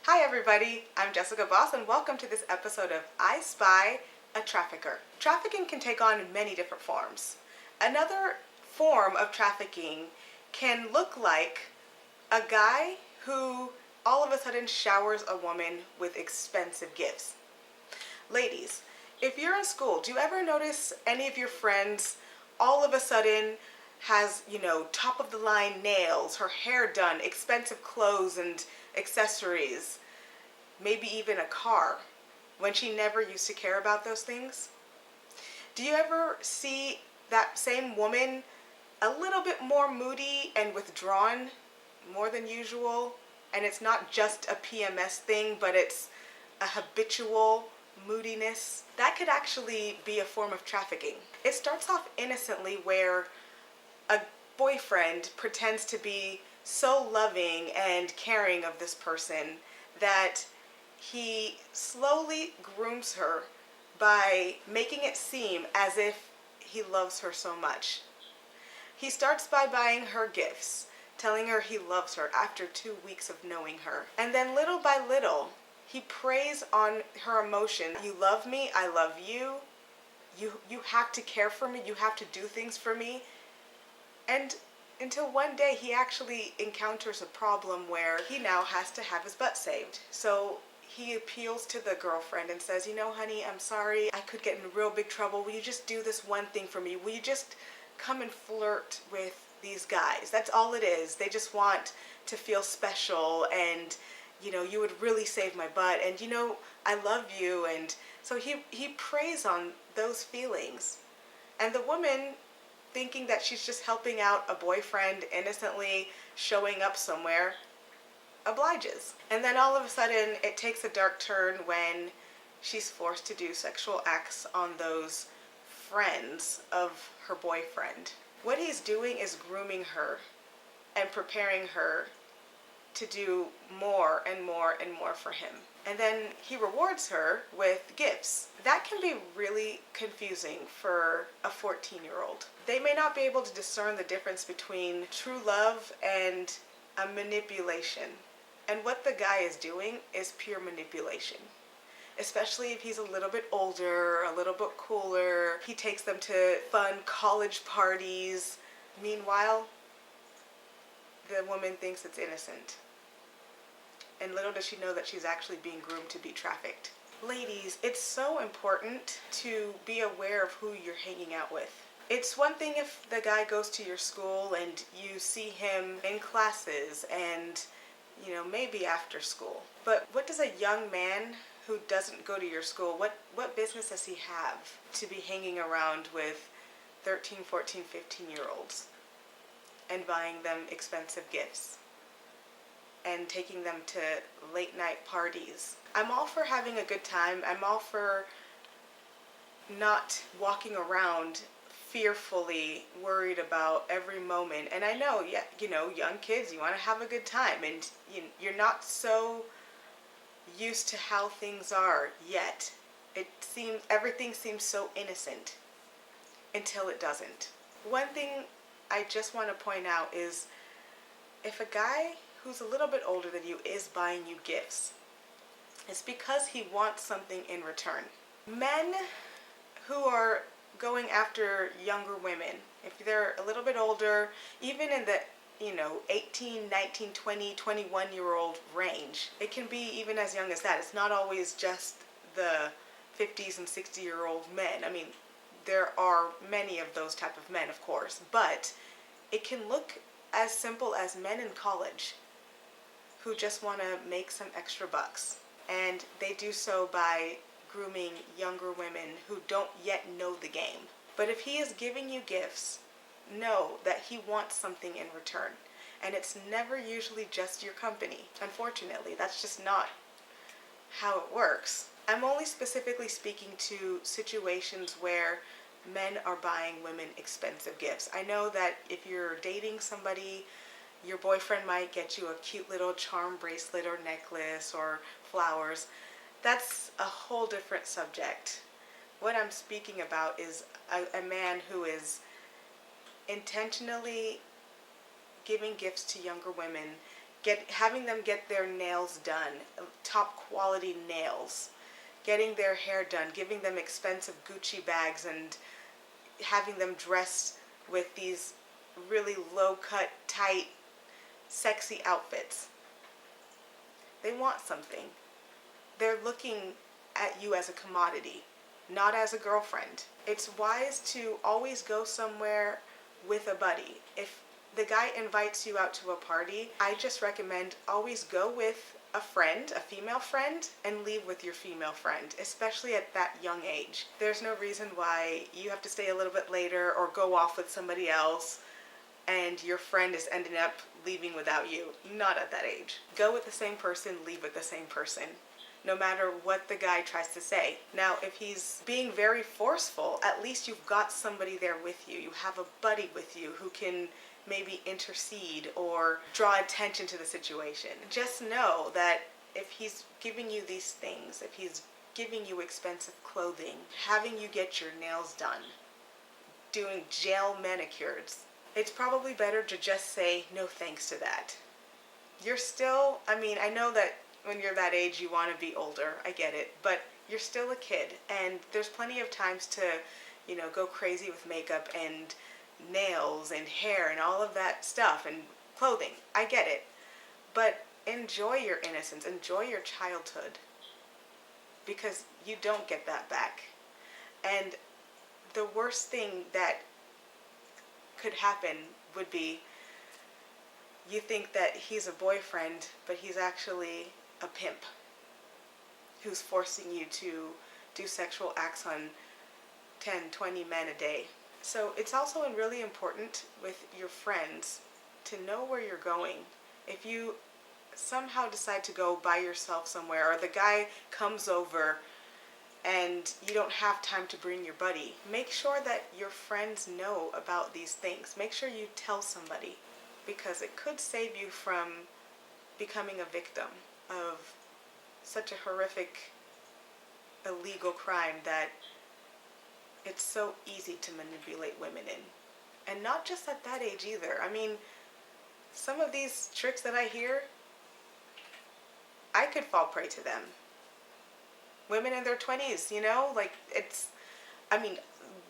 Hi everybody, I'm Jessica Voss and welcome to this episode of I Spy a Trafficker. Trafficking can take on many different forms. Another form of trafficking can look like a guy who all of a sudden showers a woman with expensive gifts. Ladies, if you're in school, do you ever notice any of your friends all of a sudden has, top of the line nails, her hair done, expensive clothes and accessories, maybe even a car, when she never used to care about those things? Do you ever see that same woman a little bit more moody and withdrawn more than usual? And it's not just a PMS thing, but it's a habitual moodiness. That could actually be a form of trafficking. It starts off innocently where a boyfriend pretends to be so loving and caring of this person that he slowly grooms her by making it seem as if he loves her so much. He starts by buying her gifts, telling her he loves her after 2 weeks of knowing her. And then little by little, he preys on her emotion. You love me, I love you. You have to care for me, you have to do things for me. And until one day he actually encounters a problem where he now has to have his butt saved. So he appeals to the girlfriend and says, honey, I'm sorry, I could get in real big trouble. Will you just do this one thing for me? Will you just come and flirt with these guys? That's all it is. They just want to feel special and, you would really save my butt and, I love you. And so he preys on those feelings. And the woman, thinking that she's just helping out a boyfriend innocently showing up somewhere, obliges. And then all of a sudden it takes a dark turn when she's forced to do sexual acts on those friends of her boyfriend. What he's doing is grooming her and preparing her to do more and more and more for him. And then he rewards her with gifts. That can be really confusing for a 14-year-old. They may not be able to discern the difference between true love and a manipulation. And what the guy is doing is pure manipulation. Especially if he's a little bit older, a little bit cooler. He takes them to fun college parties. Meanwhile, the woman thinks it's innocent. And little does she know that she's actually being groomed to be trafficked. Ladies, it's so important to be aware of who you're hanging out with. It's one thing if the guy goes to your school and you see him in classes and, maybe after school. But what does a young man who doesn't go to your school, what business does he have to be hanging around with 13, 14, 15-year-olds and buying them expensive gifts and taking them to late night parties? I'm all for having a good time. I'm all for not walking around fearfully worried about every moment. And I know, young kids, you want to have a good time and you're not so used to how things are yet. Everything seems so innocent until it doesn't. One thing I just want to point out is if a guy who's a little bit older than you is buying you gifts, it's because he wants something in return. Men who are going after younger women, if they're a little bit older, even in the 18, 19, 20, 21-year-old range. It can be even as young as that. It's not always just the 50s and 60-year-old men. I mean, there are many of those type of men, of course, but it can look as simple as men in college who just want to make some extra bucks. And they do so by grooming younger women who don't yet know the game. But if he is giving you gifts, know that he wants something in return. And it's never usually just your company. Unfortunately, that's just not how it works. I'm only specifically speaking to situations where men are buying women expensive gifts. I know that if you're dating somebody, your boyfriend might get you a cute little charm bracelet or necklace or flowers. That's a whole different subject. What I'm speaking about is a man who is intentionally giving gifts to younger women, having them get their nails done, top quality nails, getting their hair done, giving them expensive Gucci bags, and having them dressed with these really low-cut, tight, sexy outfits. They want something. They're looking at you as a commodity, not as a girlfriend. It's wise to always go somewhere with a buddy. If the guy invites you out to a party, I just recommend always go with a friend, a female friend, and leave with your female friend, especially at that young age. There's no reason why you have to stay a little bit later or go off with somebody else and your friend is ending up leaving without you. Not at that age. Go with the same person, leave with the same person, no matter what the guy tries to say. Now, if he's being very forceful, at least you've got somebody there with you. You have a buddy with you who can maybe intercede or draw attention to the situation. Just know that if he's giving you these things, if he's giving you expensive clothing, having you get your nails done, doing gel manicures, it's probably better to just say no thanks to that. You're still, I know that when you're that age you want to be older, I get it, but you're still a kid, and there's plenty of times to, go crazy with makeup and nails and hair and all of that stuff and clothing. I get it, but enjoy your innocence, enjoy your childhood, because you don't get that back. And the worst thing that could happen would be you think that he's a boyfriend, but he's actually a pimp who's forcing you to do sexual acts on 10, 20 men a day. So it's also really important with your friends to know where you're going. If you somehow decide to go by yourself somewhere, or the guy comes over and you don't have time to bring your buddy, make sure that your friends know about these things. Make sure you tell somebody, because it could save you from becoming a victim of such a horrific, illegal crime that it's so easy to manipulate women in. And not just at that age either. Some of these tricks that I hear, I could fall prey to them. Women in their 20s,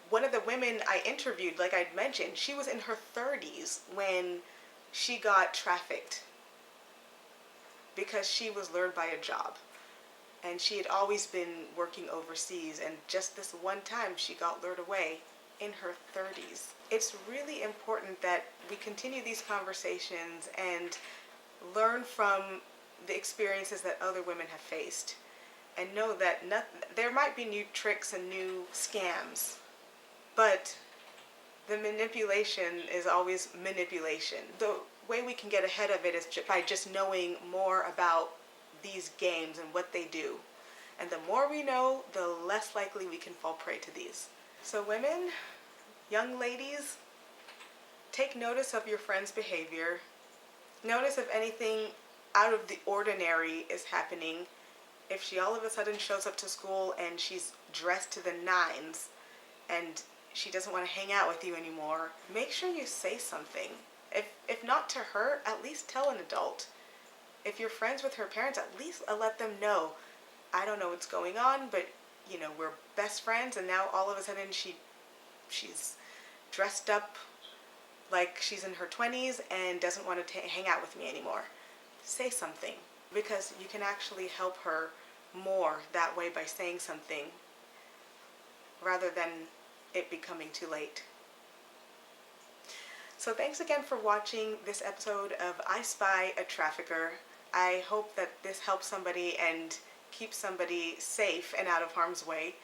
one of the women I interviewed, like I'd mentioned, she was in her 30s when she got trafficked because she was lured by a job. And she had always been working overseas, and just this one time she got lured away in her 30s. It's really important that we continue these conversations and learn from the experiences that other women have faced, and know that there might be new tricks and new scams, but the manipulation is always manipulation. The way we can get ahead of it is by just knowing more about these games and what they do. And the more we know, the less likely we can fall prey to these. So women, young ladies, take notice of your friend's behavior. Notice if anything out of the ordinary is happening. If she all of a sudden shows up to school and she's dressed to the nines and she doesn't want to hang out with you anymore, make sure you say something. If not to her, at least tell an adult. If you're friends with her parents, at least let them know, I don't know what's going on, but we're best friends, and now all of a sudden she's dressed up like she's in her 20s and doesn't want to hang out with me anymore. Say something, because you can actually help her more that way by saying something rather than it becoming too late. So thanks again for watching this episode of I Spy a Trafficker. I hope that this helps somebody and keeps somebody safe and out of harm's way.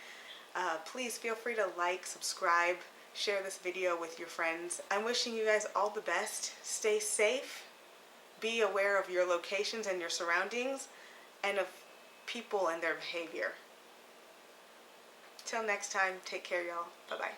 Please feel free to like, subscribe, share this video with your friends. I'm wishing you guys all the best. Stay safe. Be aware of your locations and your surroundings, and of people and their behavior. Till next time, take care, y'all. Bye-bye.